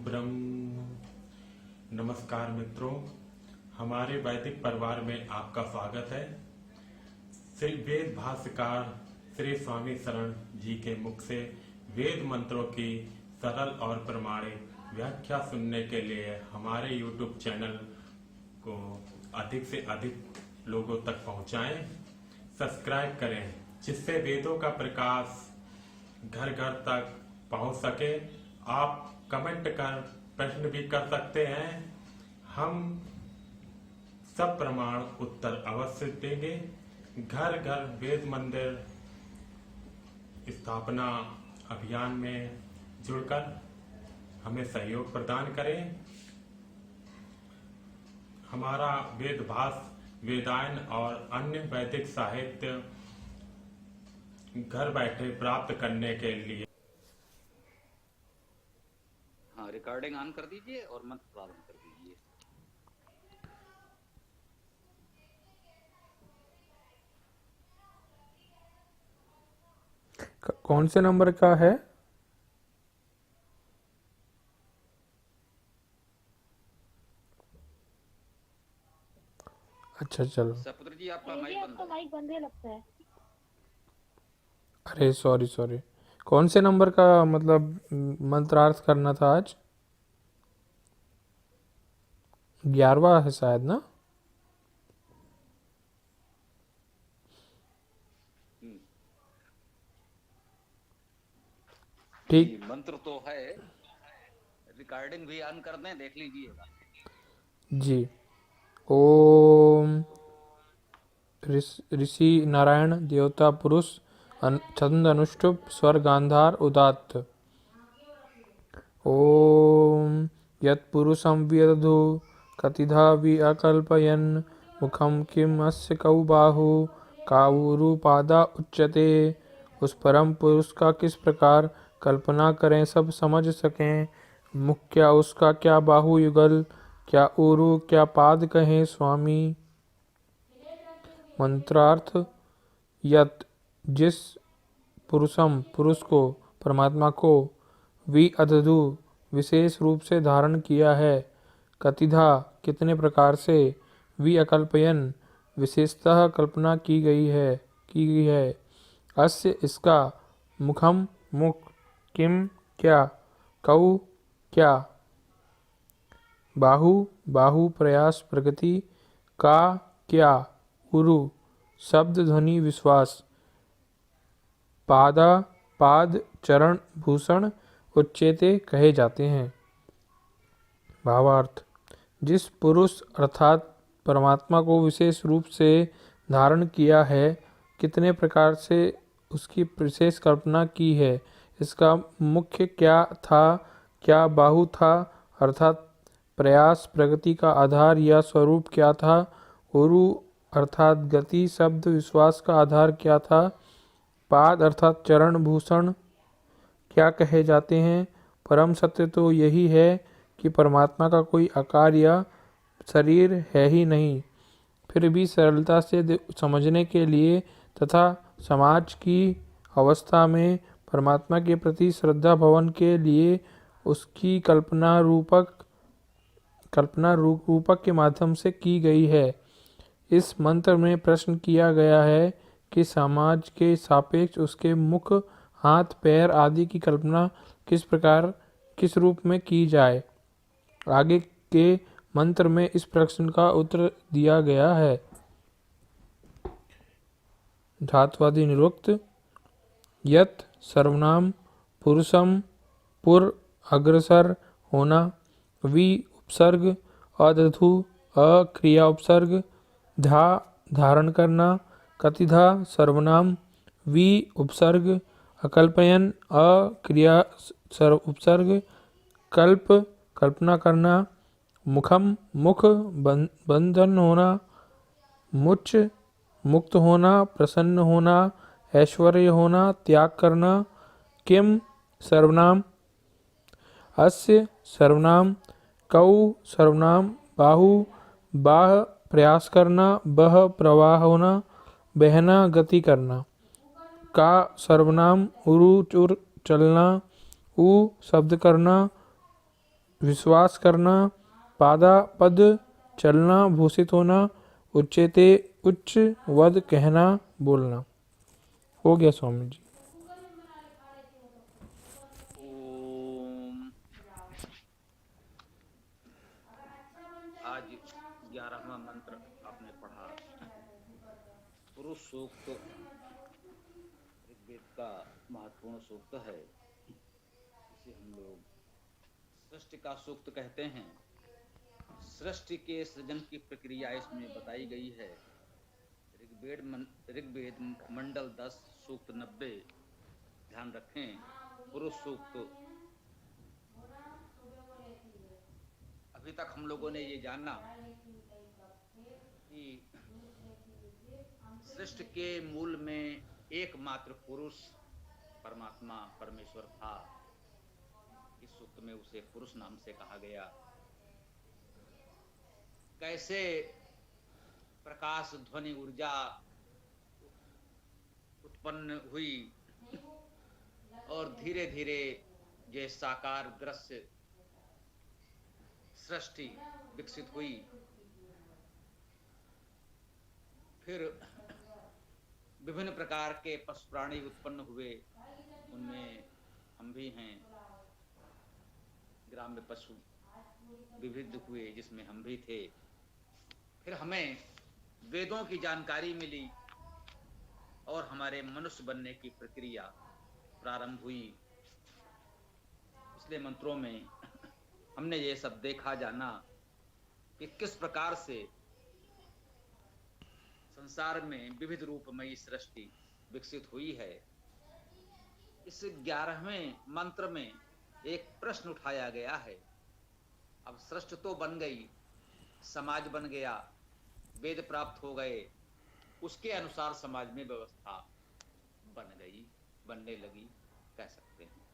ब्रह्म। नमस्कार मित्रों, हमारे वैदिक परिवार में आपका स्वागत है। श्री वेद भाष्यकार श्री स्वामी शरण जी के मुख से वेद मंत्रों की सरल और प्रमाणिक व्याख्या सुनने के लिए हमारे YouTube चैनल को अधिक से अधिक लोगों तक पहुंचाएं, सब्सक्राइब करें, जिससे वेदों का प्रकाश घर घर तक पहुंच सके। आप कमेंट कर प्रश्न भी कर सकते हैं, हम सब प्रमाण उत्तर अवश्य देंगे। घर घर वेद मंदिर स्थापना अभियान में जुड़कर हमें सहयोग प्रदान करें। हमारा वेद भाष्य, वेदायन और अन्य वैदिक साहित्य घर बैठे प्राप्त करने के लिए रिकॉर्डिंग ऑन कर दीजिए और मंत्र प्रारंभ कर दीजिए। कौन से नंबर का है? अच्छा चलो। सपुत्र जी आपका माइक बंद है लगता है। अरे सॉरी, कौन से नंबर का मतलब मंत्रार्थ करना था आज? 11वां है शायद ना? ठीक, मंत्र तो है, रिकॉर्डिंग भी ऑन कर दें, देख लीजिएगा जी। ओम ऋषि नारायण देवता पुरुष छंद अनुष्टुप स्वर गांधार उदात्त। ओम यत्पुरुषं विदधु कतिधा वि अकल्पयन् मुखं किम अस्य कौ बाहु कावुरु पादा उच्यते। उस परम पुरुष का किस प्रकार कल्पना करें, सब समझ सकें। मुख क्या, उसका क्या बाहु युगल, क्या उरु, क्या पाद कहें स्वामी। मंत्रार्थ, यत जिस पुरुषम पुरुष को, परमात्मा को, वि अदधु विशेष रूप से धारण किया है, कतिधा कितने प्रकार से, वि अकल्पयन विशेषतः कल्पना की गई है, अस्य इसका, मुखम मुख, किम क्या, कौ क्या, बाहु बाहु प्रयास प्रगति, का क्या, उरु शब्द ध्वनि विश्वास, पादा पाद चरण भूषण उच्चेते कहे जाते हैं। भावार्थ, जिस पुरुष अर्थात परमात्मा को विशेष रूप से धारण किया है, कितने प्रकार से उसकी विशेष कल्पना की है, इसका मुख्य क्या था, क्या बाहु था अर्थात प्रयास प्रगति का आधार या स्वरूप क्या था, उरु अर्थात गति शब्द विश्वास का आधार क्या था, पाद अर्थात चरण भूषण क्या कहे जाते हैं। परम सत्य तो यही है कि परमात्मा का कोई आकार या शरीर है ही नहीं। फिर भी सरलता से समझने के लिए तथा समाज की अवस्था में परमात्मा के प्रति श्रद्धा भवन के लिए उसकी कल्पना रूपक के माध्यम से की गई है। इस मंत्र में प्रश्न किया गया है कि समाज के सापेक्ष उसके मुख, हाथ, पैर आदि की कल्पना किस प्रकार किस रूप में की जाए। आगे के मंत्र में इस प्रश्न का उत्तर दिया गया है। धात्वादि निरुक्त, यत सर्वनाम पुरुषम पुर अग्रसर होना, वि उपसर्ग अदधु अक्रिया उपसर्ग, धा धारण करना, कतिधा सर्वनाम, वि उपसर्ग अकल्पयन अक्रिया उपसर्ग, कल्प कल्पना करना, मुखम मुख बंधन होना, मुच मुक्त होना, प्रसन्न होना, ऐश्वर्य होना, त्याग करना, किम सर्वनाम, अस्य सर्वनाम, कौ सर्वनाम, बाहु बाह प्रयास करना, बह प्रवाह होना, बहना गति करना, का सर्वनाम, उरु चुर चलना, उ शब्द करना, विश्वास करना, पादापद चलना, भूषित होना, उच्चते उच्च, वद कहना, बोलना। हो गया स्वामी जी। ओम। आज 11वां मंत्र आपने पढ़ा, पुरुष सूक्त, ऋग्वेद का महत्वपूर्ण सूक्त है। इसे हम लोग सृष्टि का सूक्त कहते हैं। सृष्टि के सृजन की प्रक्रिया इसमें बताई गई है। ऋग्वेद मंडल 10 सूक्त 90। ध्यान रखें, पुरुष सूक्त। अभी तक हम लोगों ने ये जाना कि सृष्टि के मूल में एकमात्र पुरुष परमात्मा परमेश्वर था। इस सूक्त में उसे पुरुष नाम से कहा गया। कैसे प्रकाश ध्वनि ऊर्जा उत्पन्न हुई और धीरे धीरे ये साकार दृश्य सृष्टि विकसित हुई। फिर विभिन्न प्रकार के पशु प्राणी उत्पन्न हुए, उनमें हम भी हैं। ग्राम्य पशु विविध हुए, जिसमें हम भी थे। फिर हमें वेदों की जानकारी मिली और हमारे मनुष्य बनने की प्रक्रिया प्रारंभ हुई। पिछले मंत्रों में हमने ये सब देखा जाना कि किस प्रकार से संसार में विविध रूपमयी सृष्टि विकसित हुई है। इस 11वें मंत्र में एक प्रश्न उठाया गया है। अब सृष्टि तो बन गई, समाज बन गया, वेद प्राप्त हो गए, उसके अनुसार समाज में व्यवस्था बन गई, बनने लगी, कह सकते हैं।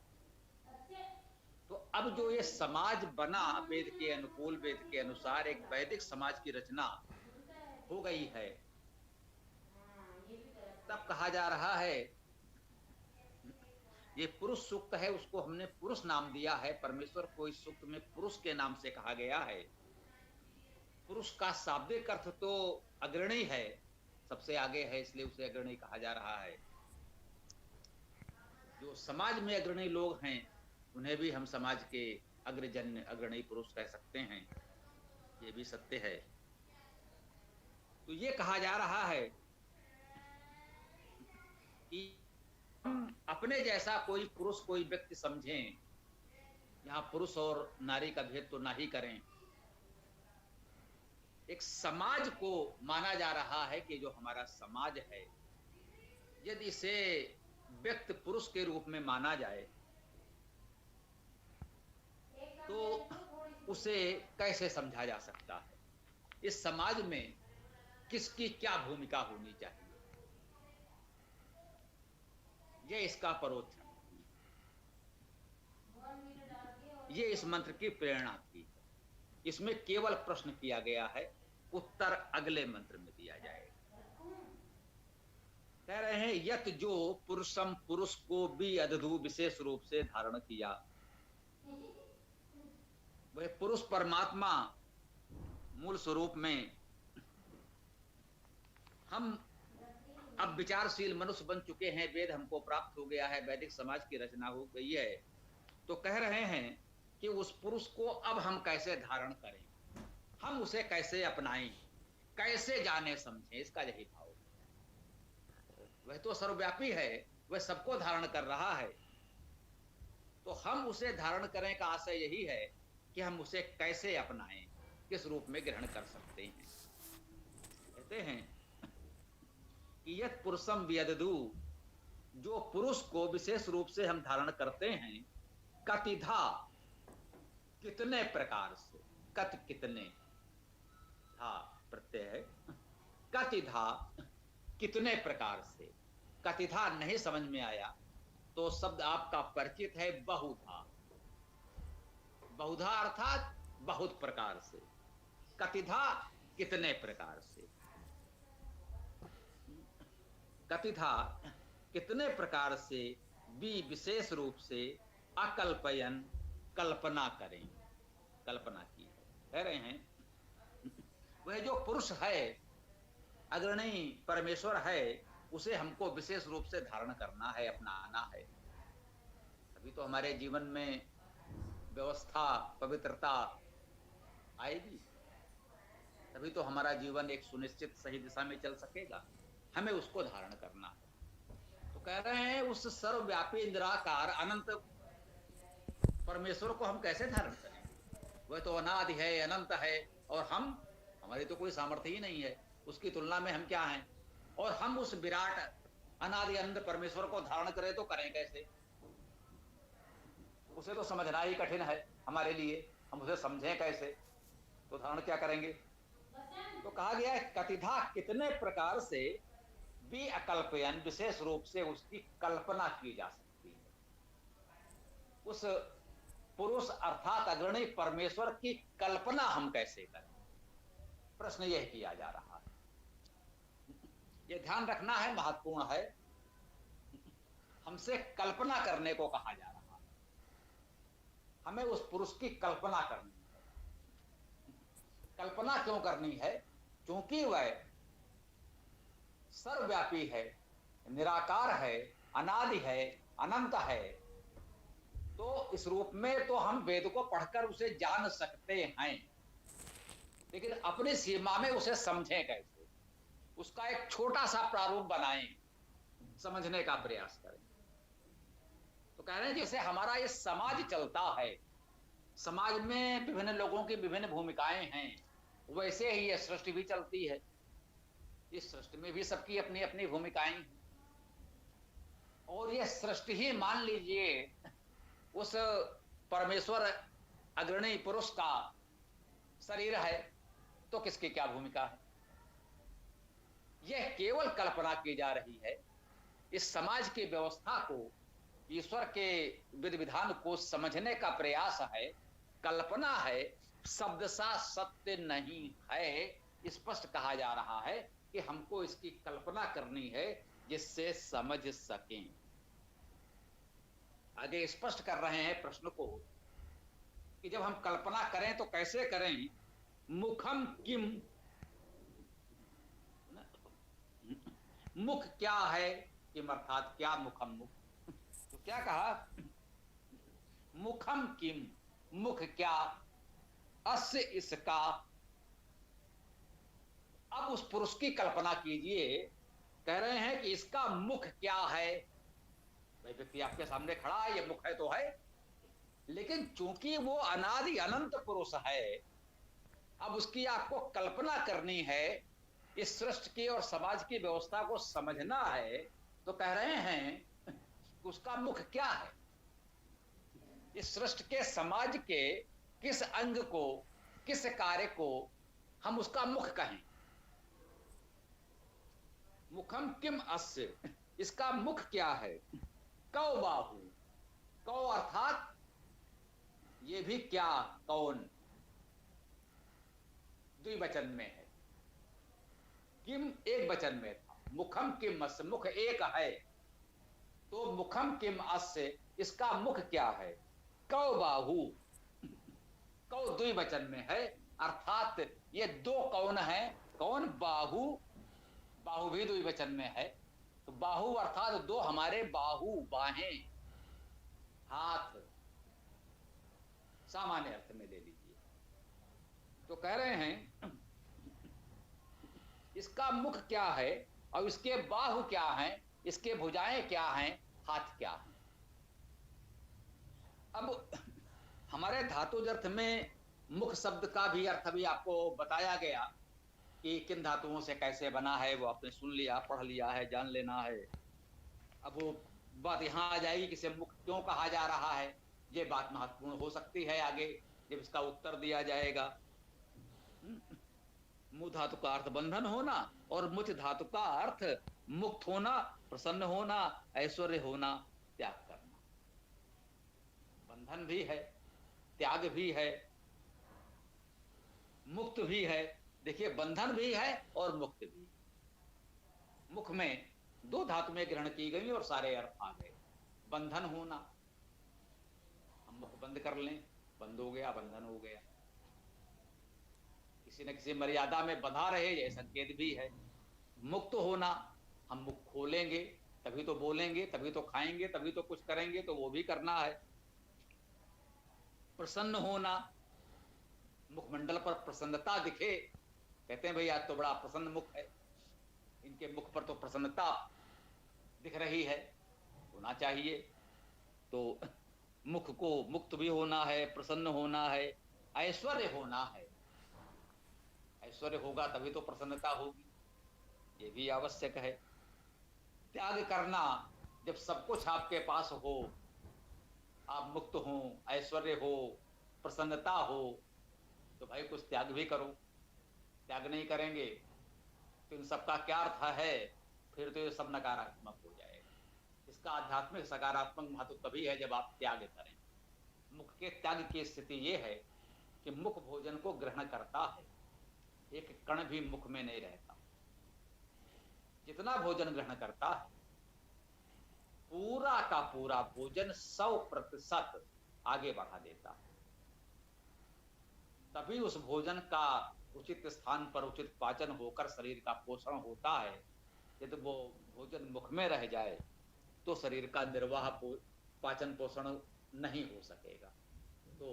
तो अब जो ये समाज बना वेद के अनुकूल, वेद के अनुसार एक वैदिक समाज की रचना हो गई है, तब कहा जा रहा है ये पुरुष सूक्त है, उसको हमने पुरुष नाम दिया है। परमेश्वर को इस सूक्त में पुरुष के नाम से कहा गया है। पुरुष का शाब्दिक अर्थ तो अग्रणी है, सबसे आगे है, इसलिए उसे अग्रणी कहा जा रहा है। जो समाज में अग्रणी लोग हैं उन्हें भी हम समाज के अग्रजन्य अग्रणी पुरुष कह सकते हैं, ये भी सत्य है। तो ये कहा जा रहा है कि हम अपने जैसा कोई पुरुष, कोई व्यक्ति समझें। यहां पुरुष और नारी का भेद तो ना ही करें। एक समाज को माना जा रहा है कि जो हमारा समाज है, यदि इसे व्यक्ति पुरुष के रूप में माना जाए तो उसे कैसे समझा जा सकता है? इस समाज में किसकी क्या भूमिका होनी चाहिए, ये इसका परोक्ष, ये इस मंत्र की प्रेरणा थी। इसमें केवल प्रश्न किया गया है, उत्तर अगले मंत्र में दिया जाएगा। कह रहे हैं यत जो पुरुषम, पुरुष को भी अदधु विशेष रूप से धारण किया। वह पुरुष परमात्मा मूल स्वरूप में हम अब विचारशील मनुष्य बन चुके हैं, वेद हमको प्राप्त हो गया है, वैदिक समाज की रचना हो गई है। तो कह रहे हैं कि उस पुरुष को अब हम कैसे धारण करें, हम उसे कैसे अपनाएं, कैसे जाने समझें, इसका यही भाव। वह तो सर्वव्यापी है, वह सबको धारण कर रहा है। तो हम उसे धारण करें का आशय यही है कि हम उसे कैसे अपनाएं, किस रूप में ग्रहण कर सकते हैं। कहते हैं कि यत पुरुषम व्यददु, जो पुरुष को विशेष रूप से हम धारण करते हैं, कतिधा, कितने प्रकार से, कत कितने, धा प्रत्यय है, कतिधा कितने प्रकार से। कतिधा नहीं समझ में आया तो शब्द आपका परिचित है, बहुधा। बहुधा अर्थात बहुत प्रकार से, कतिधा कितने प्रकार से। कतिधा कितने प्रकार से, भी विशेष रूप से, अकल्पयन कल्पना करें। कल्पना की है। कह रहे हैं वह जो पुरुष है, अग्रणी परमेश्वर है, उसे हमको विशेष रूप से धारण करना है, अपनाना है। तभी तो हमारे जीवन में व्यवस्था, पवित्रता आएगी। तभी तो हमारा जीवन एक सुनिश्चित सही दिशा में चल सकेगा। हमें उसको धारण करना है। तो कह रहे हैं उस सर्वव्यापी निराकार अनंत परमेश्वर को हम कैसे धारण करेंगे? वह तो अनादि है, अनंत है, और हमारी तो कोई सामर्थ्य ही नहीं है, उसकी तुलना में हम क्या हैं? और हम उस विराट अनादि अनंत परमेश्वर को धारण करें तो करें कैसे? उसे तो समझना ही कठिन है हमारे लिए, हम उसे समझें कैसे? तो धारण क्या करेंगे? तो कहा गया है कतिधा, कितने प्रकार से भी अकल्पयन, विशेष रूप से उसकी कल्पना की जा सकती है। उस पुरुष अर्थात अग्रणी परमेश्वर की कल्पना हम कैसे करें? प्रश्न यह किया जा रहा है। यह ध्यान रखना है, महत्वपूर्ण है। हमसे कल्पना करने को कहा जा रहा है। हमें उस पुरुष की कल्पना करनी है। कल्पना क्यों करनी है? क्योंकि वह सर्वव्यापी है, निराकार है, अनादि है, अनंत है। तो इस रूप में तो हम वेद को पढ़कर उसे जान सकते हैं, लेकिन अपनी सीमा में उसे समझें कैसे? उसका एक छोटा सा प्रारूप बनाएं, समझने का प्रयास करें। तो कह रहे हैं जैसे हमारा ये समाज चलता है, समाज में विभिन्न लोगों की विभिन्न भूमिकाएं हैं, वैसे ही यह सृष्टि भी चलती है। इस सृष्टि में भी सबकी अपनी अपनी भूमिकाएं हैं। और यह सृष्टि ही मान लीजिए उस परमेश्वर अग्रणी पुरुष का शरीर है, तो किसकी क्या भूमिका है? यह केवल कल्पना की जा रही है। इस समाज की व्यवस्था को, ईश्वर के विधि विधान को समझने का प्रयास है, कल्पना है, शब्द सा सत्य नहीं है। स्पष्ट कहा जा रहा है कि हमको इसकी कल्पना करनी है जिससे समझ सकें। आगे स्पष्ट कर रहे हैं प्रश्न को कि जब हम कल्पना करें तो कैसे करें? मुखम किम, मुख क्या है? किम अर्थात क्या? मुखम, मुख। तो क्या कहा? मुखम किम, मुख क्या? अस्य, इसका। अब उस पुरुष की कल्पना कीजिए। कह रहे हैं कि इसका मुख क्या है? भाई व्यक्ति आपके सामने खड़ा है, ये मुख है तो है, लेकिन चूंकि वो अनादि अनंत पुरुष है, अब उसकी आपको कल्पना करनी है, इस सृष्टि की और समाज की व्यवस्था को समझना है। तो कह रहे हैं उसका मुख क्या है? इस सृष्टि के, समाज के किस अंग को, किस कार्य को हम उसका मुख कहें? मुखम किम अस्य, इसका मुख क्या है? कौ बाहु, कौ अर्थात ये भी क्या, कौन, द्विवचन में है। किम एक वचन में था। मुखम किम अस्य, मुख एक है, तो मुखम किम अस्य, इसका मुख क्या है? कौ बाहु, कौ द्विवचन में है, अर्थात ये दो कौन है? कौन? बाहु, बाहु भी द्विवचन में है। तो बाहु अर्थात दो हमारे बाहु, बाहें, हाथ, सामान्य अर्थ में ले लीजिए। तो कह रहे हैं इसका मुख क्या है और इसके बाहु क्या हैं, इसके भुजाएं क्या हैं, हाथ क्या हैं। अब हमारे धातुज अर्थ में मुख शब्द का भी अर्थ भी आपको बताया गया कि किन धातुओं से कैसे बना है, वो आपने सुन लिया, पढ़ लिया है, जान लेना है। अब वो बात यहाँ आ जाएगी कि इसे मुख क्यों कहा जा रहा है, ये बात महत्वपूर्ण हो सकती है आगे जब इसका उत्तर दिया जाएगा। मुख धातु का अर्थ बंधन होना और मुच धातु का अर्थ मुक्त होना, प्रसन्न होना, ऐश्वर्य होना, त्याग करना। बंधन भी है, त्याग भी है, मुक्त भी है। देखिए बंधन भी है और मुक्त भी। मुख में दो धातु में ग्रहण की गई और सारे अर्थ आ गए। बंधन होना, हम मुख बंद कर लें, बंद हो गया, बंधन हो गया। किसी न किसी मर्यादा में बंधा रहे, यह संकेत भी है। मुक्त होना, हम मुख खोलेंगे तभी तो बोलेंगे, तभी तो खाएंगे, तभी तो कुछ करेंगे, तो वो भी करना है। प्रसन्न होना, मुखमंडल पर प्रसन्नता दिखे, कहते हैं भाई आज तो बड़ा प्रसन्न मुख है, इनके मुख पर तो प्रसन्नता दिख रही है, होना चाहिए। तो मुख को मुक्त भी होना है, प्रसन्न होना है, ऐश्वर्य होना है। ऐश्वर्य होगा तभी तो प्रसन्नता होगी, ये भी आवश्यक है। त्याग करना, जब सब कुछ आपके पास हो, आप मुक्त हो, ऐश्वर्य हो, प्रसन्नता हो, तो भाई कुछ त्याग भी करो। त्याग नहीं करेंगे तो इन सबका क्या अर्थ है? फिर तो ये सब नकारात्मक हो जाएगा। इसका आध्यात्मिक सकारात्मक महत्व तभी है जब आप त्याग करें। मुख के त्याग की स्थिति ये है कि मुख भोजन को ग्रहण करता है, एक कण भी मुख में नहीं रहता। जितना भोजन ग्रहण करता है, पूरा का पूरा भोजन 100% आगे बढ़ा देता है। तभी उस भोजन का उचित स्थान पर उचित पाचन होकर शरीर का पोषण होता है। यदि वो भोजन मुख में रह जाए तो शरीर का निर्वाह पाचन पोषण नहीं हो सकेगा। तो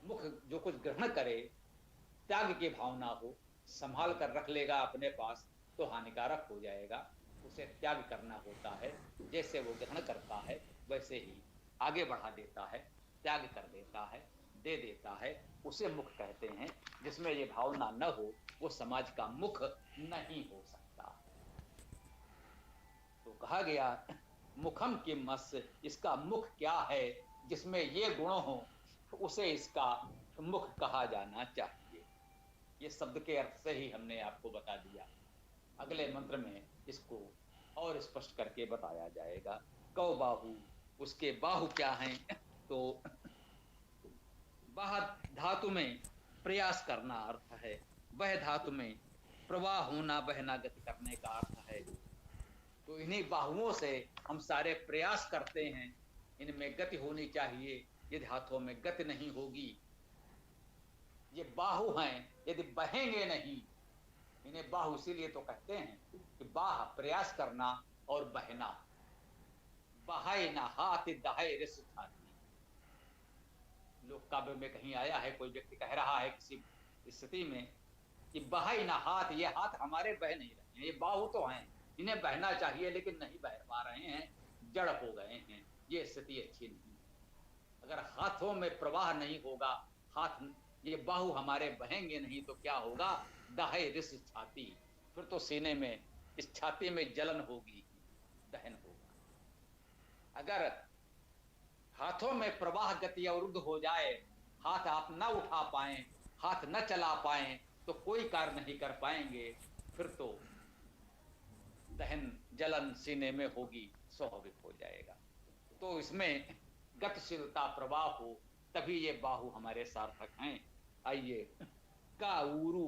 मुख जो कुछ ग्रहण करे, त्याग की भावना हो, संभाल कर रख लेगा अपने पास तो हानिकारक हो जाएगा। उसे त्याग करना होता है। जैसे वो ग्रहण करता है वैसे ही आगे बढ़ा देता है, त्याग कर देता है, दे देता है, उसे मुख कहते हैं। जिसमें ये भावना न हो वो समाज का मुख नहीं हो सकता। तो कहा गया मुखम किम मस, इसका मुख क्या है? जिसमें ये गुण हो उसे इसका मुख कहा जाना चाहिए। ये शब्द के अर्थ से ही हमने आपको बता दिया। अगले मंत्र में इसको और स्पष्ट करके बताया जाएगा। कौ बाहु, उसके बाहु क्या हैं? तो बाह धातु में प्रयास करना अर्थ है, वह धातु में प्रवाह होना, बहना, गति करने का अर्थ है। तो इन्हीं बाहुओं से हम सारे प्रयास करते हैं, इनमें गति होनी चाहिए। यदि हाथों में गति नहीं होगी, ये बाहु हैं, यदि बहेंगे नहीं, इन्हें बाहु इसीलिए तो कहते हैं कि बाह प्रयास करना और बहना। बहाए ना हाथ दहाए रिस छाती। लोक काव्य में कहीं आया है, कोई व्यक्ति कह रहा है किसी स्थिति में कि बहाई ना हाथ, ये हाथ हमारे बह नहीं रहे हैं, ये बाहु तो हैं, इन्हें बहना चाहिए लेकिन नहीं बह पा रहे हैं, जड़ हो गए हैं। ये स्थिति अच्छी नहीं। अगर हाथों में प्रवाह नहीं होगा, हाथ ये बाहु हमारे बहेंगे नहीं तो क्या होगा? दहाए रिस छाती, फिर तो सीने में, इस छाती में जलन होगी, दहन होगा। अगर हाथों में प्रवाह गति अवरुद्ध हो जाए, हाथ आप न उठा पाए, हाथ न चला पाए, तो कोई कार्य नहीं कर पाएंगे, फिर तो दहन जलन सीने में होगी, स्वाभाविक हो जाएगा। तो इसमें गतिशीलता प्रवाह हो, तभी ये बाहु हमारे सार्थक हैं। आइए, का उरु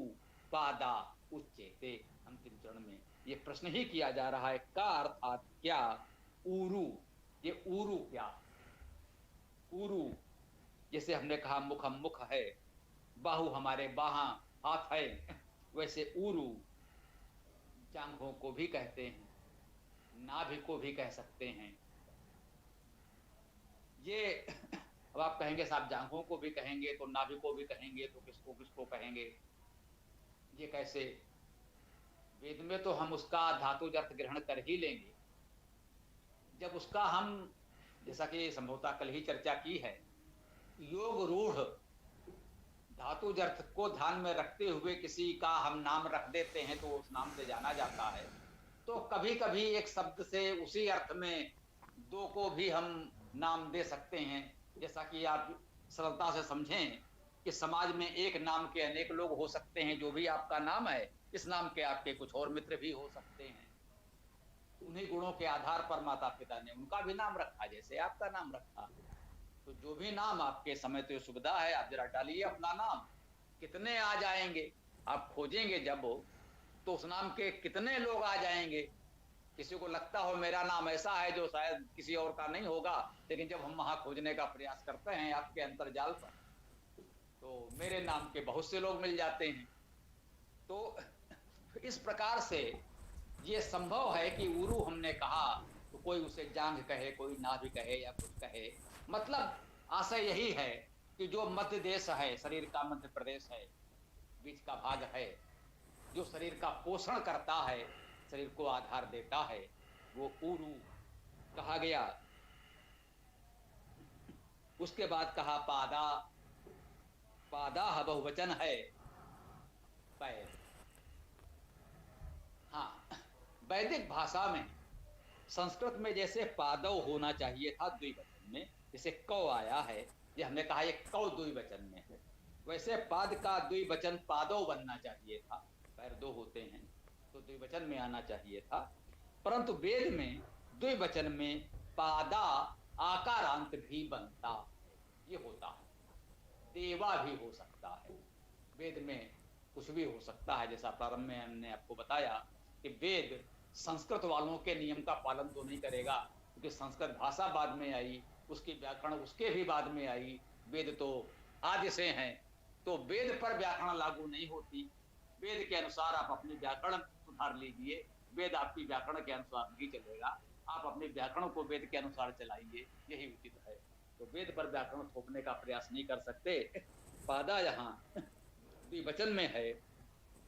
पादा उच्चेते, अंतिम चरण में ये प्रश्न ही किया जा रहा है। का अर्थात क्या, उरु, ये उरु क्या? उरु जैसे हमने कहा मुखम मुख है, बाहु हमारे बाहां हाथ है, वैसे उरु जांघों को भी कहते हैं, नाभि को भी कह सकते हैं। ये अब आप कहेंगे साहब जांघों को भी कहेंगे तो नाभि को भी कहेंगे तो किसको किसको कहेंगे, ये कैसे? वेद में तो हम उसका धातुज अर्थ ग्रहण कर ही लेंगे। जब उसका हम, जैसा कि संभवतः कल ही चर्चा की है, योग रूढ़ धातुज अर्थ को ध्यान में रखते हुए किसी का हम नाम रख देते हैं तो उस नाम से जाना जाता है। तो कभी कभी एक शब्द से उसी अर्थ में दो को भी हम नाम दे सकते हैं। जैसा कि आप सरलता से समझें कि समाज में एक नाम के अनेक लोग हो सकते हैं। जो भी आपका नाम है, इस नाम के आपके कुछ और मित्र भी हो सकते हैं। उन्हीं गुणों के आधार पर माता पिता ने उनका भी नाम रखा, जैसे आपका नाम रखा। तो जो भी नाम आपके समय तो सुविधा है, आप जरा डालिए अपना नाम, कितने आ जाएंगे। आप खोजेंगे जब तो उस नाम के कितने लोग आ जाएंगे। किसी को लगता हो मेरा नाम ऐसा है जो शायद किसी और का नहीं होगा, लेकिन जब हम वहां खोजने का प्रयास करते हैं आपके अंतर्जाल पर, तो मेरे नाम के बहुत से लोग मिल जाते हैं। तो इस प्रकार से ये संभव है कि उरु हमने कहा तो कोई उसे जांघ कहे, कोई नाभि कहे या कुछ कहे, मतलब आशय यही है कि जो मध्य देश है, शरीर का मध्य प्रदेश है, बीच का भाग है, जो शरीर का पोषण करता है, शरीर को आधार देता है, वो उरु कहा गया। उसके बाद कहा पादा, पादा बहुवचन है, पैर। हाँ, वैदिक भाषा में संस्कृत में जैसे पादव होना चाहिए था द्विवचन में, जैसे कौ आया है, ये हमने कहा ये कौ द्विवचन में है, वैसे पाद का द्विवचन पादव बनना चाहिए था, पैर दो होते हैं तो द्विवचन में आना चाहिए था, परंतु वेद में द्विवचन में पादा आकारांत भी बनता है, ये होता है। देवा भी हो सकता है, वेद में कुछ भी हो सकता है। जैसा प्रारंभ में हमने आपको बताया कि वेद संस्कृत वालों के नियम का पालन तो नहीं करेगा, क्योंकि संस्कृत भाषा बाद में आई, उसकी व्याकरण उसके भी बाद में आई, वेद तो आदि से हैं, तो वेद पर व्याकरण लागू नहीं होती। वेद के अनुसार आप अपनी व्याकरण सुधार लीजिए, वेद आपकी व्याकरण के अनुसार नहीं चलेगा, आप अपने व्याकरण को वेद के अनुसार चलाइए, यही उचित है। तो वेद पर व्याकरण थोपने का प्रयास नहीं कर सकते। पादा यहाँ द्विवचन में है,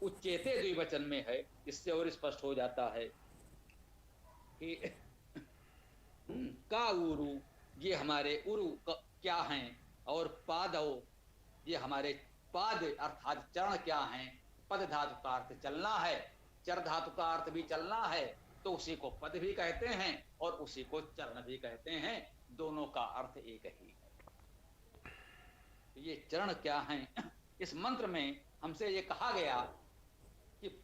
उच्चेते द्विवचन में है, इससे और स्पष्ट हो जाता है कि का उरु, ये हमारे उरु क्या हैं, और पादव, ये हमारे पाद अर्थात चरण क्या हैं। पद धातु का अर्थ चलना है, चर धातु का अर्थ भी चलना है, तो उसी को पद भी कहते हैं और उसी को चरण भी कहते हैं, दोनों का अर्थ एक ही है। ये चरण क्या हैं, इस मंत्र में हमसे ये कहा गया कि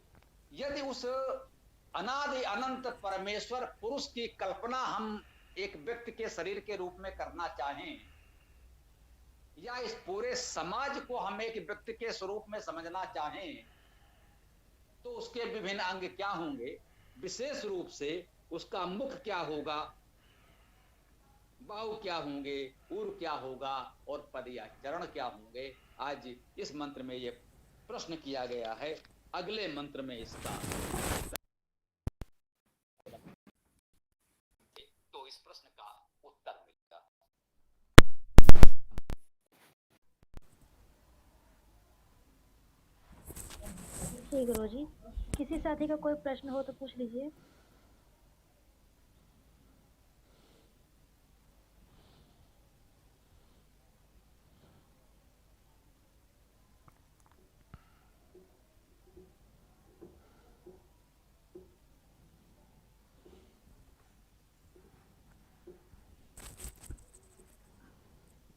यदि उस अनादि अनंत परमेश्वर पुरुष की कल्पना हम एक व्यक्ति के शरीर के रूप में करना चाहें, या इस पूरे समाज को हम एक व्यक्ति के स्वरूप में समझना चाहें, तो उसके विभिन्न अंग क्या होंगे, विशेष रूप से उसका मुख क्या होगा, बाहु क्या होंगे, उर क्या होगा, और पद या चरण क्या होंगे। आज इस मंत्र में यह प्रश्न किया गया है, अगले मंत्र में इसका तो इस प्रश्न का उत्तर मिलेगा। जी गुरुजी, किसी साथी का कोई प्रश्न हो तो पूछ लीजिए।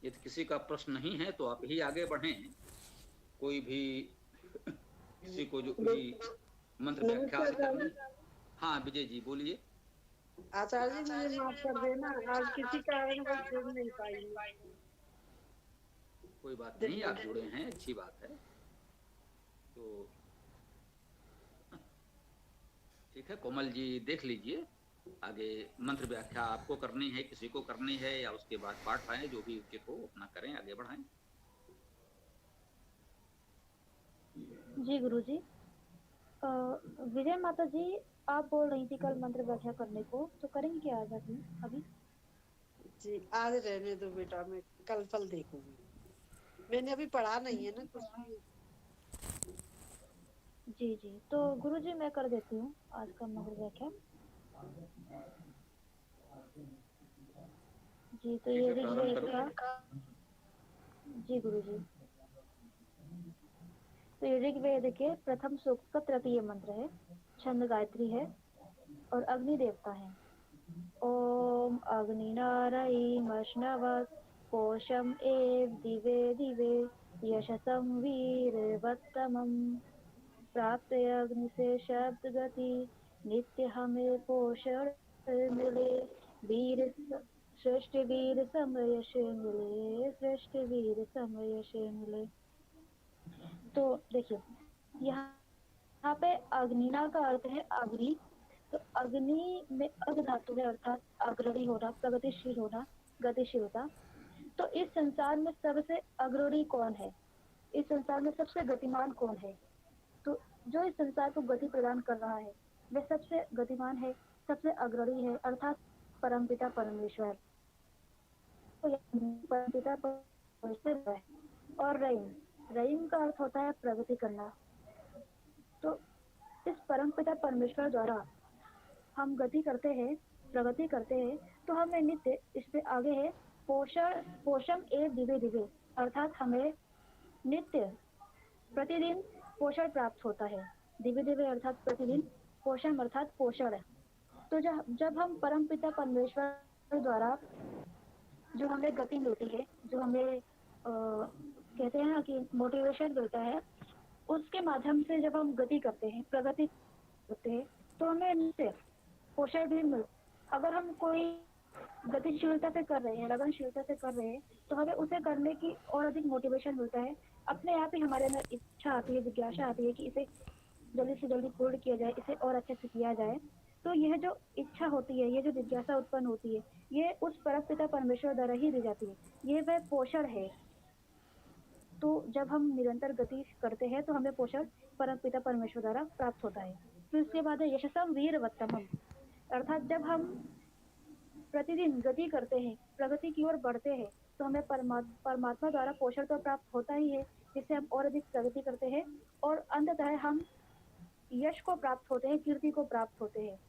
यदि किसी का प्रश्न नहीं है तो आप ही आगे बढ़ें। कोई भी किसी को जो भी मंत्र व्याख्या करनी। हाँ विजय जी बोलिए। आचार्य जी मुझे माफ कर देना, आज किसी कारणवश जुड़ नहीं पाई। कोई बात नहीं, आप जुड़े हैं, अच्छी बात है। तो ठीक है, कोमल जी देख लीजिए, आगे मंत्र व्याख्या आपको करनी है, किसी को करनी है, या उसके बाद पाठ आए, जो भी उचित हो अपना करें, आगे बढ़ाएं। जी गुरुजी, विजय माता जी आप बोल रही थी कल मंत्र व्याख्या करने को, तो करेंगे क्या आज अभी? जी आज रहने दो बेटा, मैं कल फल देखूंगी। मैंने अभी पढ़ा नहीं है ना कुछ भी। जी जी, तो गुरुजी मैं कर देती हूँ आज का मंत्र व्याख्या। जी तो ये ऋग्वेद का, जी गुरुजी, तो ये ऋग्वेद के प्रथम सूक्त का तृतीय मंत्र है, छंद गायत्री है और अग्नि देवता है। ओम अग्निनारायणमश्नवत् कोशम एव दिवे दिवे यशसं वीरवत्तमम् प्राप्त अग्नि से शब्द गति नित्य हमें पोषण मिले, वीर श्रेष्ठ वीर समयश मिले, श्रेष्ठ वीर समयश मिले। तो देखिए यहाँ पे अग्निना का अर्थ है अग्नि, तो अग्नि में अग धातु है, अर्थात अग्रणी होना, प्रगतिशील होना, गतिशीलता। तो इस संसार में सबसे अग्रणी कौन है? इस संसार में सबसे गतिमान कौन है? तो जो इस संसार को गति प्रदान कर रहा है वह सबसे गतिमान है, सबसे अग्रणी है, अर्थात परमपिता परमेश्वर। तो परमपिता परमेश्वर है। और रहीम, रहीम का अर्थ होता है प्रगति करना। तो इस परमपिता परमेश्वर द्वारा हम गति करते हैं, प्रगति करते हैं, तो हमें नित्य इससे आगे है पोषम ए दिव्य दिव्य, अर्थात हमें नित्य प्रतिदिन पोषण प्राप्त होता है। दिव्य दिव्य अर्थात प्रतिदिन, पोषण अर्थात पोषण। तो जब हम परमपिता परमेश्वर द्वारा जो हमें गति मिलती है, जो हमें कहते हैं ना कि मोटिवेशन मिलता है, उसके माध्यम से जब हम गति करते हैं, प्रगति करते हैं, तो हमें नित्य पोषण भी मिल। अगर हम कोई गतिशीलता से कर रहे हैं, लगनशीलता से कर रहे हैं, तो हमें उसे करने की और अधिक मोटिवेशन मिलता है। अपने आप ही हमारे अंदर इच्छा आती है, जिज्ञासा आती है कि इसे जल्दी से जल्दी पूर्ण किया जाए, इसे और अच्छे से किया जाए। तो यह जो इच्छा होती है, ये जो जिज्ञासा उत्पन्न होती है, ये उस परमपिता परमेश्वर द्वारा ही दी जाती है। ये वह पोषण है। तो जब हम निरंतर गति करते हैं तो हमें पोषण परमपिता परमेश्वर द्वारा प्राप्त होता है। फिर उसके बाद है यशसम वीरवत्तमम, अर्थात जब हम प्रतिदिन गति करते हैं, प्रगति की ओर बढ़ते हैं, तो हमें परमात्मा द्वारा पोषण तो प्राप्त होता ही है, जिससे हम और अधिक प्रगति करते हैं और अंततः हम यश को प्राप्त होते हैं, कीर्ति को प्राप्त होते हैं।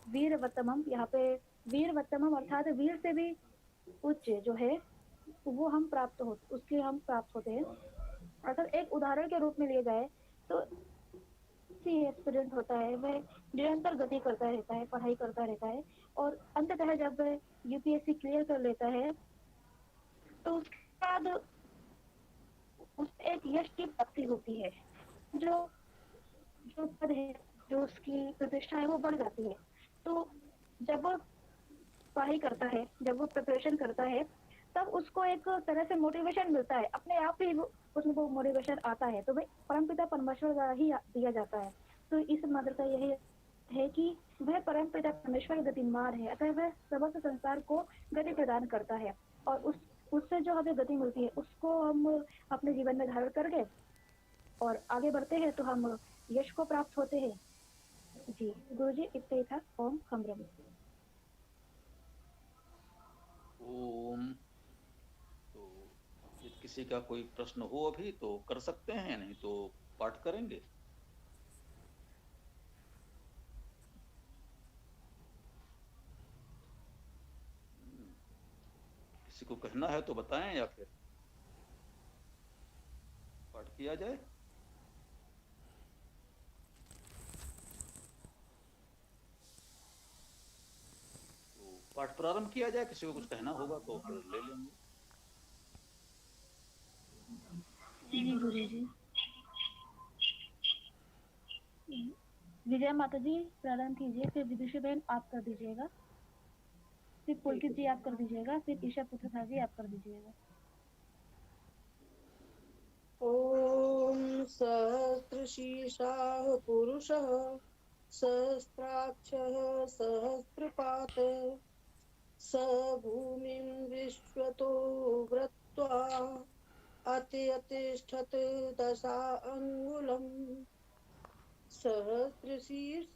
वीरवत्तमम, यहाँ पे वीरवत्तमम अर्थात वीर से भी उच्च जो है वो हम उसके हम प्राप्त होते हैं। अगर एक उदाहरण के रूप में लिया जाए तो स्टूडेंट होता है, वह निरंतर गति करता रहता है, पढ़ाई करता रहता है, और अंततः जब वह यूपीएससी क्लियर कर लेता है तो उसके बाद उसे एक यश की प्राप्ति होती है। जो पद है, जो उसकी प्रतिष्ठा है, वो बढ़ जाती है। तो जब वो पढ़ाई करता है, जब वो प्रिपरेशन करता है, तब उसको एक तरह से मोटिवेशन मिलता है, अपने आप ही उसमें वो मोटिवेशन आता है। तो भाई परमपिता परमेश्वर द्वारा ही दिया जाता है। तो इस मंत्र का यही है कि वह परमपिता परमेश्वर गतिमान है, अतः वह समस्त संसार को गति प्रदान करता है, और उससे जो हमें गति मिलती है उसको हम अपने जीवन में धारण करके और आगे बढ़ते हैं तो हम यश को प्राप्त होते हैं। जी गुरु जी, इतना ही था। ओम हम ब्रह्म। ओम। तो यदि किसी का कोई प्रश्न हो अभी तो कर सकते हैं, नहीं तो पाठ करेंगे। किसी को कहना है तो बताएं या फिर पाठ किया जाए। तो पाठ प्रारंभ किया जाए, किसी को कुछ कहना होगा तो फिर ले लेंगे। जी गुरु जी। विजय माता जी प्रारंभ कीजिए, फिर विदुषी बहन आप कर दीजिएगा, फिर पुलकित जी आप कर दीजिएगा, फिर ईशा पुत्र जी आप कर दीजिएगा। ॐ सहस्रशीर्षः पुरुषः सहस्राक्षः सहस्रपात् स भूमिं विश्वतो वृत्वा अतिष्ठत् दशाङ्गुलम् सहस्रशीर्ष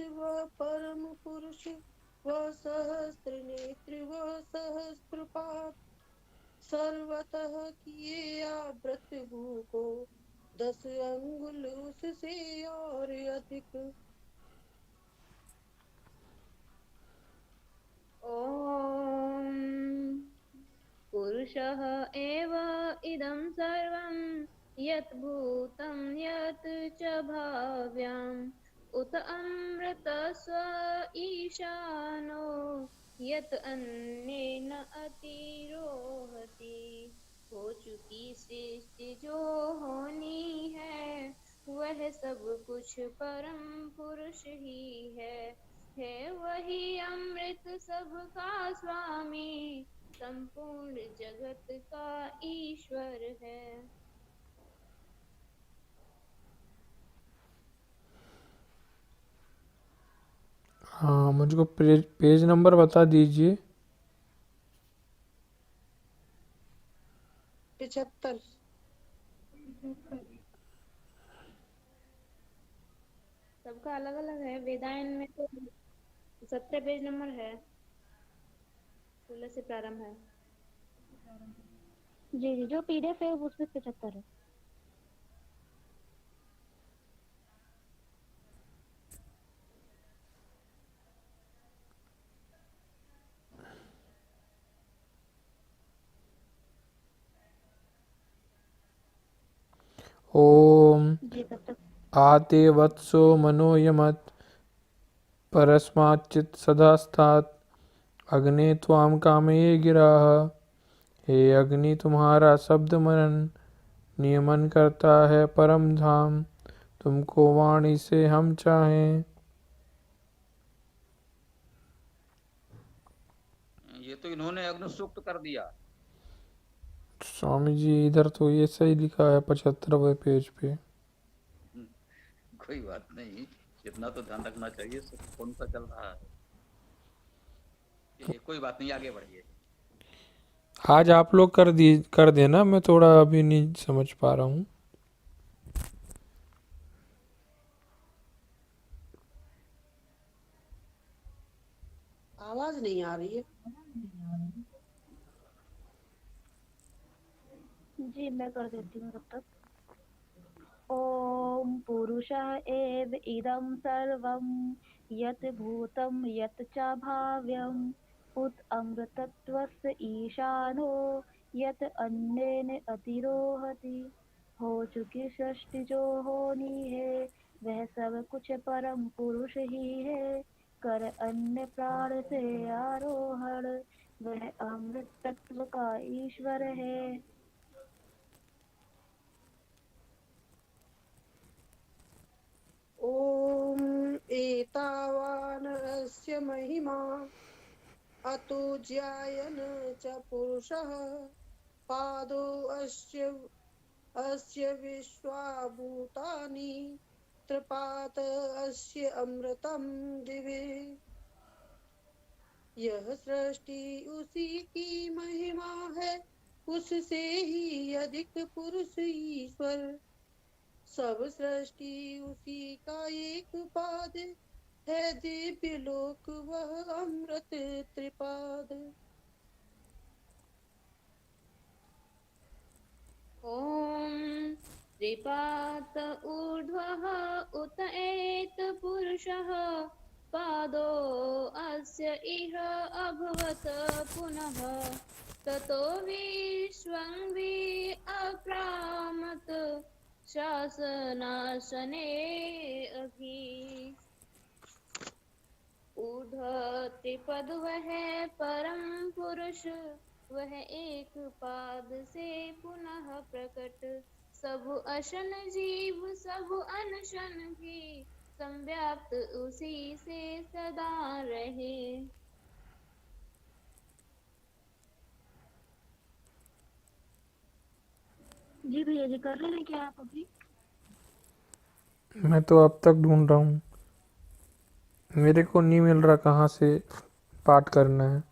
वः परम पुरुष वह सहस्रनेत्र वह सहस्रपाद सर्वतः किए आवृत भू को 10 अंगुल उससे और अधिक। ॐ पुरुषः एव इदं सर्वं यत् भूतं यत् च भाव्यम् उत अमृतस्व ईशानो यत् अन्येन अतिरोहति। हो चुकी सृष्टि जो होनी है वह सब कुछ परम पुरुष ही है वही अमृत सबका स्वामी, संपूर्ण जगत का ईश्वर है। हाँ, मुझको पेज नंबर बता दीजिए। 75। सबका अलग अलग है। वेदायन में तो 70 पेज नंबर है, 16 से प्रारंभ है। जी जी, जो पीडीएफ है उसमें 75 है। ओम जी तब तक आते वत्सो मनोयमत् परस्माच्चित् सदास्तात् अग्ने त्वाम कामये गिराः। हे अग्नि तुम्हारा शब्द मनन नियमन करता है परम धाम, तुमको वाणी से हम चाहें। ये तो इन्होंने अग्नि सूक्त कर दिया। स्वामी जी इधर तो ये सही लिखा है 75वें पेज पे। कोई बात नहीं, इतना तो ध्यान रखना चाहिए। कौन सा चल रहा है, चलिए कोई बात नहीं, आगे बढ़िए। आज आप लोग कर देना, मैं थोड़ा अभी नहीं समझ पा रहा हूँ। आवाज नहीं आ रही है। जी मैं कर देती हूँ तब तक। ओम पुरुषः एव इदं सर्वं यत् भूतं यत् च भाव्यम् उत अमृतत्वस्य ईशानो यत् अन्येन अतिरोहति। हो चुकी सृष्टि जो होनी है वह सब कुछ परम पुरुष ही है। कर अन्य प्राण से आरोहण वह अमृत तत्व का ईश्वर है। ॐ एतावान् अस्य महिमा अतो ज्यायन च पुरुषः पादो अस्य विश्वाभूतानि त्रिपात अस्य अमृतं दिवे। यह सृष्टि उसी की महिमा है, उससे ही अधिक पुरुष ईश्वर। सब सृष्टि उसी का एक पाद है, दिव्य लोक वह अमृत त्रिपाद। ॐ त्रिपात ऊर्ध्वः उत एत पुरुषः पादो अस्य इह अभवत् पुनः ततो विश्वं अक्रामत् शासनासने अभि। ऊर्ध्व त्रिपद वह परम पुरुष, वह एक पाद से पुनः प्रकट। सब अशन जीव सब अनशन भी संव्याप्त उसी से सदा रहे। जी भैया जी कर रहे हैं क्या आप अभी? मैं तो अब तक ढूंढ रहा हूँ, मेरे को नहीं मिल रहा कहाँ से पाठ करना है।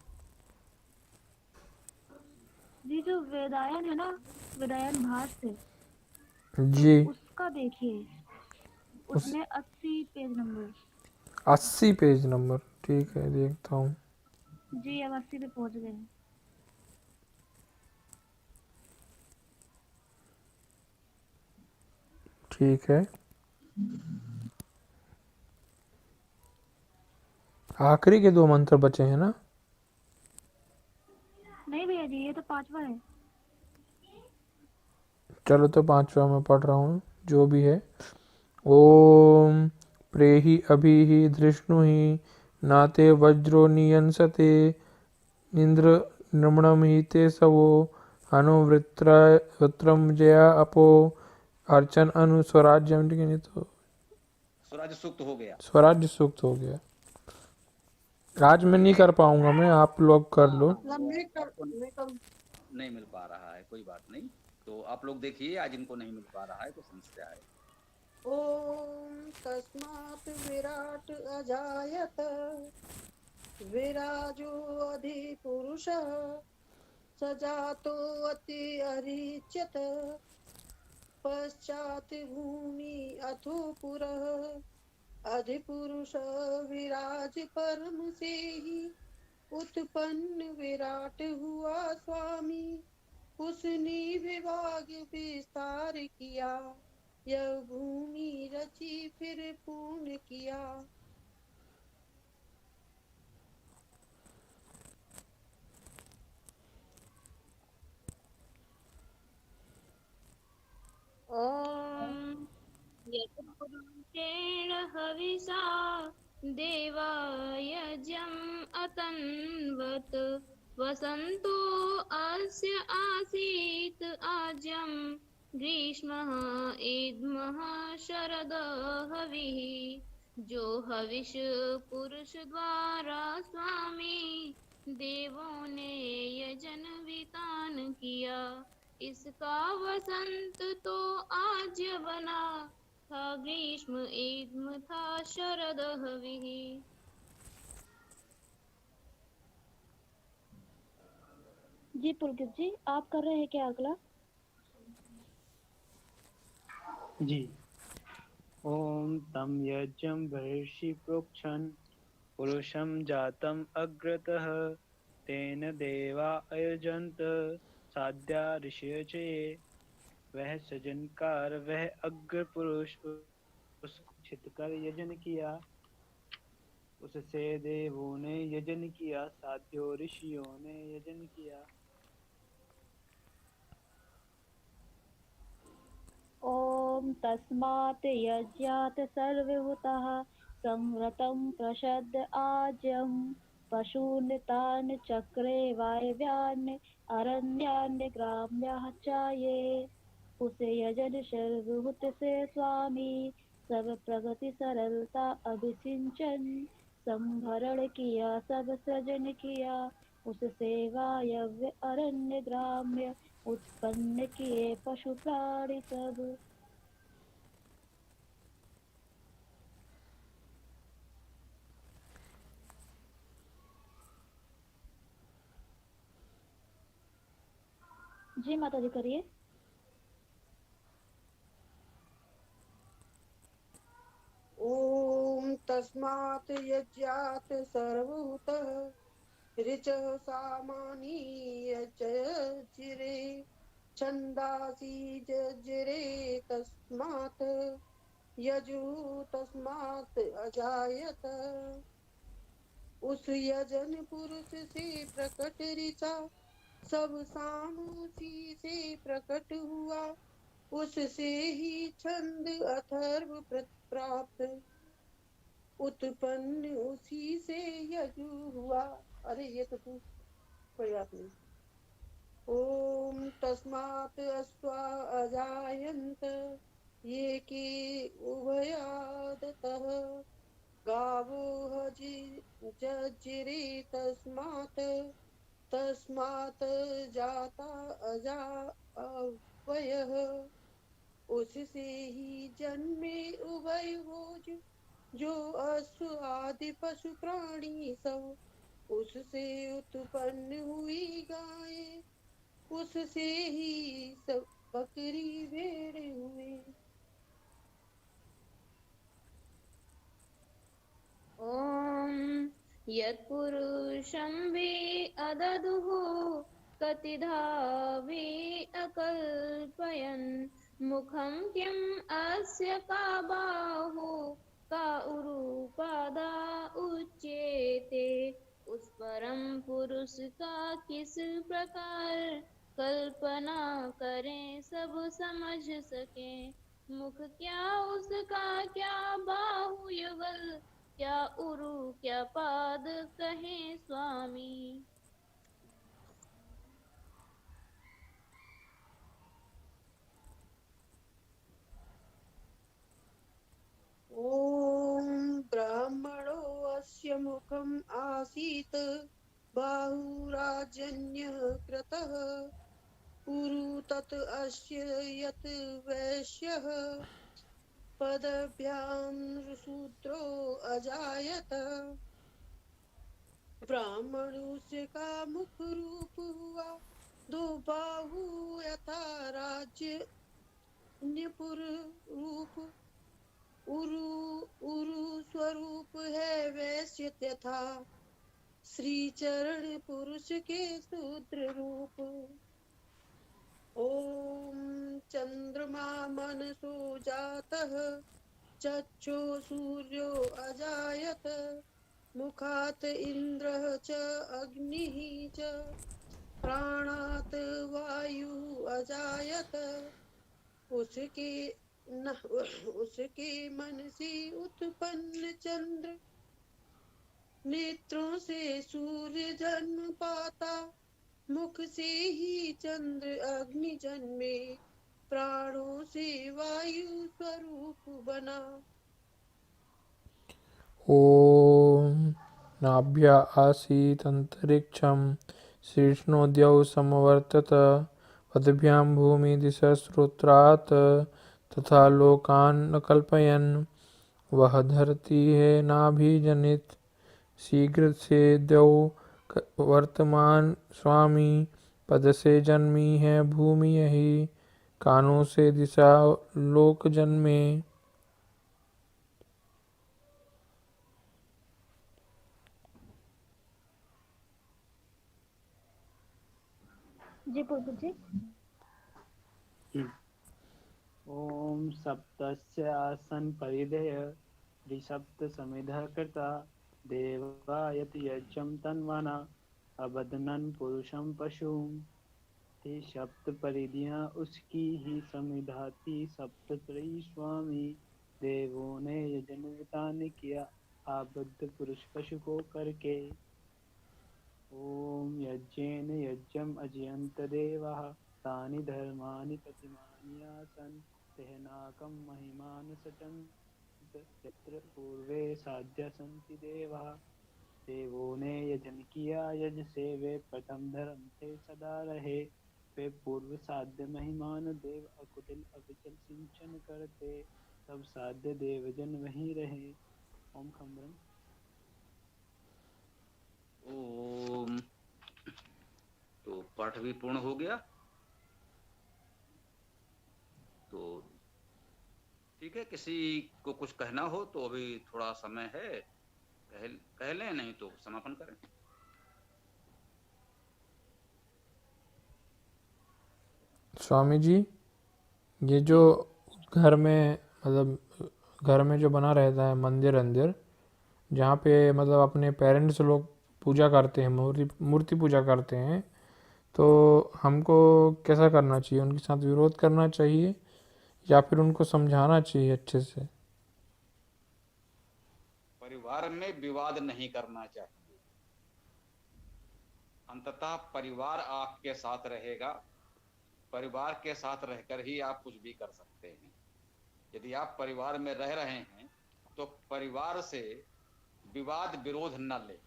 जी जो वेदायन है ना, वेदायन भाष्य जी उसका देखिए, उस उसमें 80 पेज नंबर। 80 पेज नंबर, ठीक है देखता हूँ। जी अब 80 पे पहुंच गए हैं। ठीक है, आखिरी के 2 मंत्र बचे हैं ना? नहीं भैया जी ये तो 5वां है। चलो तो 5वां मैं पढ़ रहा हूँ, जो भी है। ओम प्रेहि अभिहि धृष्णुहि नाते वज्रो नियंसते इंद्र नृमणम ही ते सवो अनुवृत्रम जया अपो अर्चन अनु स्वराज्यम। ठीक है, नहीं तो स्वराज सूक्त हो गया। स्वराज्य सूक्त हो गया। आज मैं नहीं कर पाऊंगा, मैं आप लोग कर लो। वो आपको मैं नहीं मिल पा रहा है, कोई बात नहीं। तो आप लोग देखिए, आज इनको नहीं मिल पा रहा है तो समस्या है। ॐ तस्मात् विराट अजायत विराजो अधिपुरुषः सजातो अति अरिच्यत पश्चात भूमि अथो पुरः अधिपुरुष विराज परम से ही उत्पन्न विराट हुआ स्वामी। उसने विभाग विस्तार किया यह भूमि रची फिर पूर्ण किया। ॐ यत्पुरुषेण हविषा देवा यज्ञम् अतन्वत् वसन्तो अस्य आसीत् आज्यं ग्रीष्मः ईद्मः शरदः हविः। जो हविष पुरुष द्वारा स्वामी देवों ने यजन वितान किया, इसका वसंत तो आज्य बना था, ग्रीष्म ईग्म था शरद हविः। जी पुलकित जी, आप कर रहे हैं क्या अगला? जी। ॐ तं यज्ञं बर्हिषि प्रोक्षन् पुरुषं जातम् अग्रतः तेन देवा अयजन्त साध्या ऋषय च ये। वह सजनकार वह अग्र पुरुष उसको छितकर यजन किया, उससे देवों ने यजन किया, साध्यो ऋषियों ने यजन किया। ॐ तस्मात् यज्ञात् सर्वभूतः संवृतं प्रशद् आज्यं पशून् तान् चक्रे वायव्यान् अरण्यान् ग्राम्याः च ये। उसे यजन सर्वभूत से स्वामी सब प्रगति सरलता अभिसिंचन संभरण किया सब सृजन किया। उससे वायव्य अरण्य ग्राम्य उत्पन्न किए पशु प्राणी सब। जी माता जी करिए। ॐ तस्मात् यज्ञात् सर्वभूतः ऋचः सामानि यज्जिरे छन्दांसि जज्जिरे तस्मात् यजु तस्मात् अजायत। उस यजन पुरुष से प्रकट ऋचा सब साम उसी से प्रकट हुआ। उससे ही छंद अथर्व प्राप्त उत्पन्न उसी से यजु हुआ। अरे ये तो तू कोई बात नहीं। ओम तस्मात् अश्वा अजायन्त ये के उभयादतः गावो जज्जिरे तस्मात् तस्मात् जाता अजा अवयः। उससे ही जन्मे उभय हो जो अश्व आदि पशु प्राणी सब। उससे उत्पन्न हुई गायें उससे ही सब बकरी भेड़ हुए। ॐ यत्पुरुषं वे अददुः कतिधा वे अकल्पयन् मुखं किम् अस्य का बाहु का उरुपादा उच्येते। उस परम पुरुष का किस प्रकार कल्पना करें सब समझ सकें। मुख क्या उसका क्या बाहु युगल क्या उरु क्या पाद कहें स्वामी। ॐ ब्रह्मणो अस्य मुखम् आसीत् बाहुराजन्यः कृतः उरु तत् अस्य यत् वैश्यः पदभ्यां शूद्रो अजायत। ब्राह्मणों का मुख रूप हुआ दो बाहु यथा राज्य निपुर रूप, उरु उरु स्वरूप है वैश्य तथा, श्री चरण पुरुष के शूद्र रूप। ओम चंद्रमा मनसो जातः, चक्षु सूर्यो अजायत, मुखात इंद्रः च अग्निः च, प्राणात वायु अजायत। उसके न उसके मन से उत्पन्न चंद्र, नेत्रों से सूर्य जन्म पाता, मुख से ही चंद्र अग्नि जन्मे, प्राणों से वायु स्वरूप बना। ॐ नाभ्या आसीत् अन्तरिक्षं शीर्ष्णोद्यौ समवर्तत पदभ्यां भूमिदिशश्रोत्रात् तथा लोकान् न कल्पयन् वह धरती है नाभिजनित शीघ्र से द्यौ वर्तमान स्वामी पद से जन्मी है भूमि यही कानों से दिशा लोक जन्मे। जी प्रभु जी। ॐ सप्तस्य आसन परिधेय त्रिसप्त समिधः कृता देवायति यज्ञं तन्वना अबध्नन् पुरुषं पशुं। ते सप्त परिधियां उसकी ही समिधा थी सप्त त्रयी स्वामी देवों ने यजन वितान किया आबद्ध पुरुष पशु को करके। ओम यज्ञेन यज्ञम् अजयन्त देवाः तानि धर्माणि प्रतिमानि आसन् तेनाकं महिमान सचन्त यत्र पूर्वे साध्य सन्ति देवाः। देवों ने यजन किया यज से वे प्रथम धर्म थे सदा रहे। वे पूर्व साध्य महिमान देव अकुटिल अविचल सिंचन करते तब साध्य देवजन वहीं रहे। ओम खम्बरम। ओम। तो पाठ भी पूर्ण हो गया। तो ठीक है, किसी को कुछ कहना हो तो अभी थोड़ा समय है, कह लें, नहीं तो समापन करें। स्वामी जी, ये जो घर में मतलब घर में जो बना रहता है मंदिर अंदिर जहाँ पे मतलब अपने पेरेंट्स लोग पूजा करते हैं, मूर्ति पूजा करते हैं, तो हमको कैसा करना चाहिए? उनके साथ विरोध करना चाहिए या फिर उनको समझाना चाहिए अच्छे से? परिवार में विवाद नहीं करना चाहिए। अंततः परिवार आपके साथ रहेगा, परिवार के साथ रहकर ही आप कुछ भी कर सकते हैं। यदि आप परिवार में रह रहे हैं तो परिवार से विवाद विरोध न ले,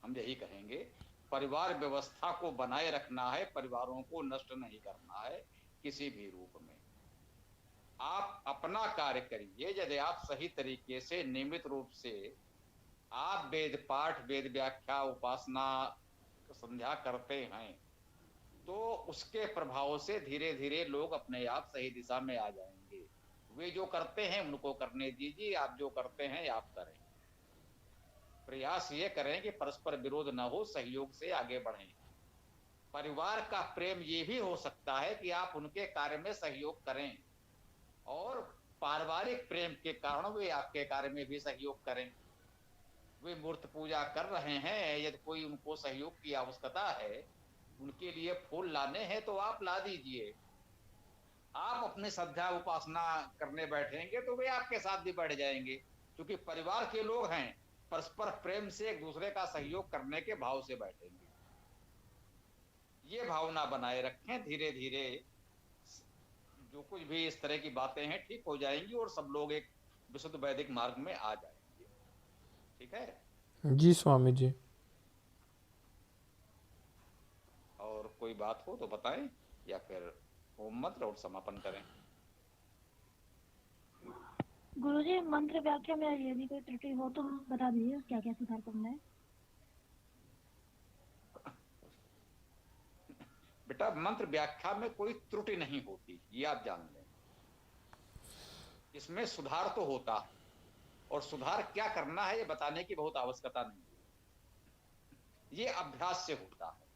हम यही कहेंगे। परिवार व्यवस्था को बनाए रखना है, परिवारों को नष्ट नहीं करना है किसी भी रूप में। आप अपना कार्य करिए। यदि आप सही तरीके से नियमित रूप से आप वेद पाठ, वेद व्याख्या, उपासना, संध्या करते हैं तो उसके प्रभाव से धीरे धीरे लोग अपने आप सही दिशा में आ जाएंगे। वे जो करते हैं उनको करने दीजिए, आप जो करते हैं आप करें। प्रयास ये करें कि परस्पर विरोध न हो, सहयोग से आगे बढ़ें। परिवार का प्रेम ये भी हो सकता है कि आप उनके कार्य में सहयोग करें और पारिवारिक प्रेम के कारण वे आपके कार्य में भी सहयोग करें। वे मूर्ति पूजा कर रहे हैं, यदि कोई उनको सहयोग की आवश्यकता है, उनके लिए फूल लाने हैं तो आप ला दीजिए। आप अपनी श्रद्धा उपासना करने बैठेंगे तो वे आपके साथ भी बैठ जाएंगे, क्योंकि परिवार के लोग हैं। परस्पर प्रेम से एक दूसरे का सहयोग करने के भाव से बैठेंगे। ये भावना बनाए रखें। धीरे धीरे जो कुछ भी इस तरह की बातें हैं ठीक हो जाएंगी और सब लोग एक विशुद्ध वैदिक मार्ग में आ जाएंगे। ठीक है जी स्वामी जी। और कोई बात हो तो बताएं या फिर ओम मंत्र और समापन करें। गुरुजी मंत्र व्याख्या में यदि कोई त्रुटि हो तो बता दीजिए, क्या क्या सुधार करना है। बेटा मंत्र व्याख्या में कोई त्रुटि नहीं होती, ये आप जान लें। इसमें सुधार तो होता है, और सुधार क्या करना है ये बताने की बहुत आवश्यकता नहीं है, ये अभ्यास से होता है।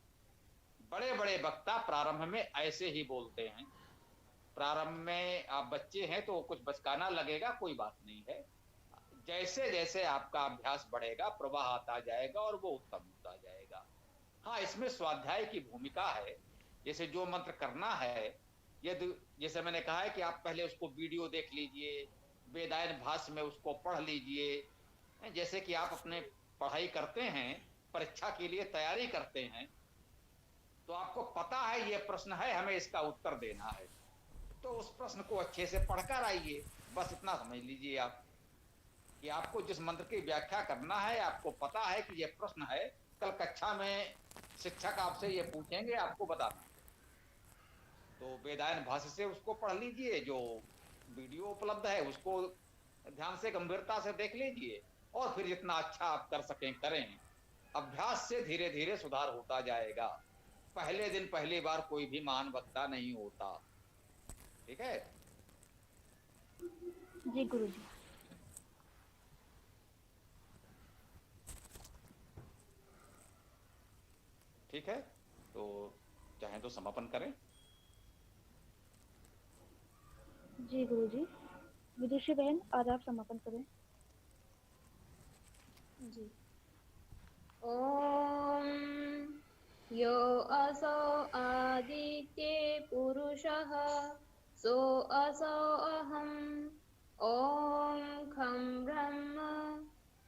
बड़े बड़े वक्ता प्रारंभ में ऐसे ही बोलते हैं। प्रारंभ में आप बच्चे हैं तो कुछ बचकाना लगेगा, कोई बात नहीं है। जैसे जैसे आपका अभ्यास बढ़ेगा, प्रवाह आता जाएगा और वो उत्तम होता जाएगा। हाँ, इसमें स्वाध्याय की भूमिका है। जैसे जो मंत्र करना है, यदि जैसे मैंने कहा है कि आप पहले उसको वीडियो देख लीजिए, वेदायन भाष्य में उसको पढ़ लीजिए। जैसे कि आप अपने पढ़ाई करते हैं, परीक्षा के लिए तैयारी करते हैं, तो आपको पता है ये प्रश्न है, हमें इसका उत्तर देना है, तो उस प्रश्न को अच्छे से पढ़कर आइए। बस इतना समझ लीजिए आप कि आपको जिस मंत्र की व्याख्या करना है, आपको पता है कि ये प्रश्न है, कल कक्षा में शिक्षक आपसे ये पूछेंगे, आपको बताना। तो वेदायन भाष्य से उसको पढ़ लीजिए, जो वीडियो उपलब्ध है उसको ध्यान से गंभीरता से देख लीजिए, और फिर जितना अच्छा आप कर सकें करें। अभ्यास से धीरे धीरे सुधार होता जाएगा। पहले दिन पहली बार कोई भी महान वक्ता नहीं होता। ठीक है जी गुरुजी। ठीक है, तो चाहें तो समापन करें। जी गुरुजी। विदुषी बहन, आज आप समापन करें। जी। ओम यो असौ आदित्ये पुरुषः सो असौ अहम्। ओम खं ब्रह्म।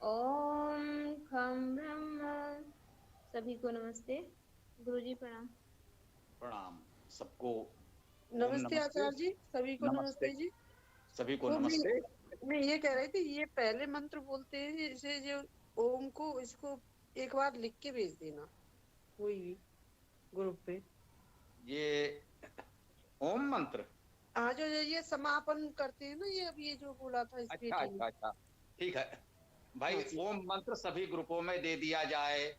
ओम खं ब्रह्म। सभी को नमस्ते। गुरुजी प्रणाम। प्रणाम सबको। नमस्ते आचार्य जी, सभी को नमस्ते जी। सभी को तो नमस्ते। मैं ये कह रही थी, ये पहले मंत्र बोलते हैं इसे, जो ओम को, इसको एक बार लिख के भेज देना कोई भी ग्रुप पे। ये ओम मंत्र, हाँ, जो ये समापन करते हैं ना, ये अब ये जो बोला था इस अच्छा अच्छा अच्छा, ठीक है भाई। ओम मंत्र सभी ग्रुपों में दे दिया जाए,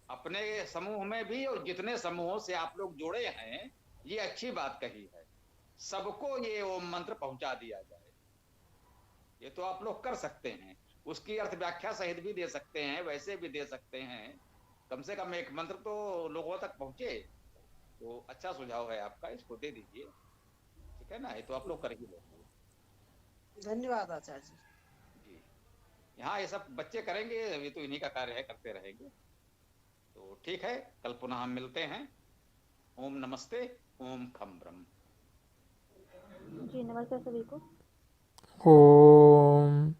अपने समूह में भी, और जितने समूहों से आप लोग जुड़े हैं, ये अच्छी बात कही है, सबको ये ओम मंत्र पहुंचा दिया जाए। ये तो आप लोग कर सकते हैं, उसकी अर्थ व्याख्या सहित भी दे सकते हैं, वैसे भी दे सकते हैं। कम से कम एक मंत्र तो लोगों तक पहुंचे, तो अच्छा सुझाव है आपका, इसको दे दीजिए। ठीक है ना, ये तो आप लोग कर ही लोगे। धन्यवाद आचार्य जी। जी, यहाँ ये सब बच्चे करेंगे, ये तो इन्हीं का कार्य है, करते रहेंगे। तो ठीक है, कल पुनः हम मिलते हैं। ओम नमस्ते। ओम खम ब्रह्म। जी नमस्ते सभी को। ओम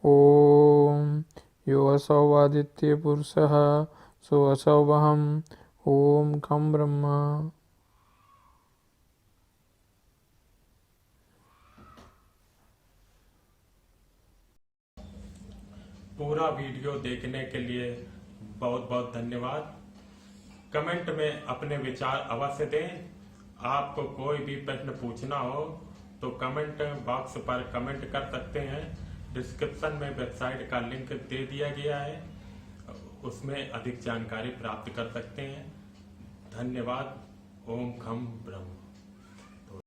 ओम यो असौ आदित्य पुरुषः सो असौ अहम्। ओम खं ब्रह्म। पूरा वीडियो देखने के लिए बहुत बहुत धन्यवाद। कमेंट में अपने विचार अवश्य दें। आपको कोई भी प्रश्न पूछना हो तो कमेंट बॉक्स पर कमेंट कर सकते हैं। डिस्क्रिप्शन में वेबसाइट का लिंक दे दिया गया है, उसमें अधिक जानकारी प्राप्त कर सकते हैं। धन्यवाद। ओम खम ब्रह्म।